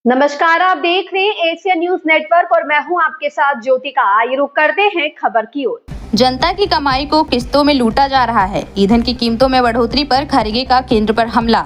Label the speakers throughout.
Speaker 1: नमस्कार, आप देख रहे हैं एशिया न्यूज नेटवर्क और मैं हूं आपके साथ ज्योतिका। आइए रुक करते हैं खबर की ओर।
Speaker 2: जनता की कमाई को किस्तों में लूटा जा रहा है। ईंधन की कीमतों में बढ़ोतरी पर खरगे का केंद्र पर हमला।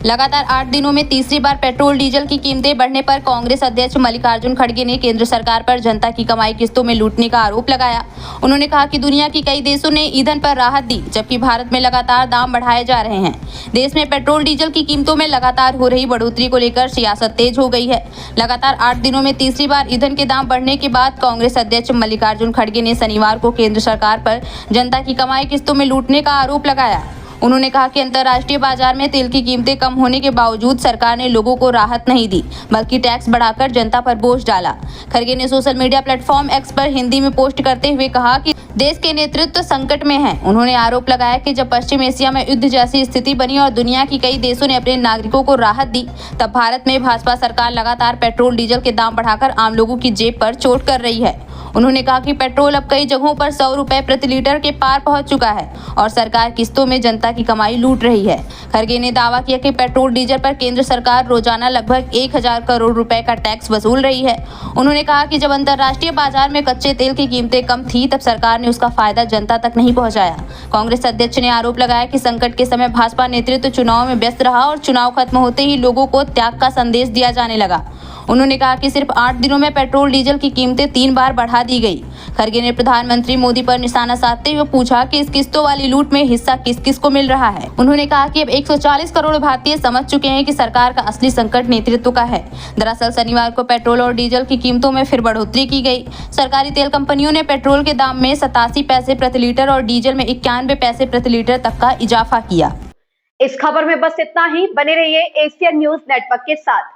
Speaker 2: लगातार 8 दिनों में तीसरी बार पेट्रोल डीजल की कीमतें बढ़ने पर कांग्रेस अध्यक्ष मल्लिकार्जुन खड़गे ने केंद्र सरकार पर जनता की कमाई किस्तों में लूटने का आरोप लगाया। उन्होंने कहा कि दुनिया की कई देशों ने ईंधन पर राहत दी, जबकि भारत में लगातार दाम बढ़ाए जा रहे हैं। देश में पेट्रोल डीजल की कीमतों में लगातार हो रही बढ़ोतरी को लेकर सियासत तेज हो गई है। लगातार 8 दिनों में तीसरी बार ईंधन के दाम बढ़ने के बाद कांग्रेस अध्यक्ष मल्लिकार्जुन खड़गे ने शनिवार को केंद्र सरकार पर जनता की कमाई किस्तों में लूटने का आरोप लगाया। उन्होंने कहा कि अंतर्राष्ट्रीय बाजार में तेल की कीमतें कम होने के बावजूद सरकार ने लोगों को राहत नहीं दी, बल्कि टैक्स बढ़ाकर जनता पर बोझ डाला। खड़गे ने सोशल मीडिया प्लेटफॉर्म एक्स पर हिंदी में पोस्ट करते हुए कहा कि देश के नेतृत्व संकट में है। उन्होंने आरोप लगाया कि जब पश्चिम एशिया में युद्ध जैसी स्थिति बनी और दुनिया की कई देशों ने अपने नागरिकों को राहत दी, तब भारत में भाजपा सरकार लगातार पेट्रोल डीजल के दाम बढ़ाकर आम लोगों की जेब पर चोट कर रही है। उन्होंने कहा कि पेट्रोल अब कई जगहों पर 100 रुपए प्रति लीटर के पार पहुंच चुका है और सरकार किस्तों में जनता की कमाई लूट रही है। खड़गे ने दावा किया कि पेट्रोल डीजल पर केंद्र सरकार रोजाना लगभग 1000 करोड़ रुपए का टैक्स वसूल रही है। उन्होंने कहा कि जब अंतर्राष्ट्रीय बाजार में कच्चे तेल की कीमतें कम थी, तब सरकार ने उसका फायदा जनता तक नहीं पहुंचाया। कांग्रेस अध्यक्ष ने आरोप लगाया कि संकट के समय भाजपा नेतृत्व चुनाव में व्यस्त रहा और चुनाव खत्म होते ही लोगों को त्याग का संदेश दिया जाने लगा। उन्होंने कहा कि सिर्फ 8 दिनों में पेट्रोल डीजल की कीमतें 3 बार बढ़ा दी गई। खड़गे ने प्रधानमंत्री मोदी पर निशाना साधते हुए पूछा कि इस किस्तों वाली लूट में हिस्सा किस किस को मिल रहा है। उन्होंने कहा कि अब 140 करोड़ भारतीय समझ चुके हैं कि सरकार का असली संकट नेतृत्व का है। दरअसल शनिवार को पेट्रोल और डीजल की कीमतों में फिर बढ़ोतरी की गई। सरकारी तेल कंपनियों ने पेट्रोल के दाम में 87 पैसे प्रति लीटर और डीजल में 91 पैसे प्रति लीटर तक का इजाफा किया।
Speaker 1: इस खबर में बस इतना ही। बने रहिए एशिया न्यूज नेटवर्क के साथ।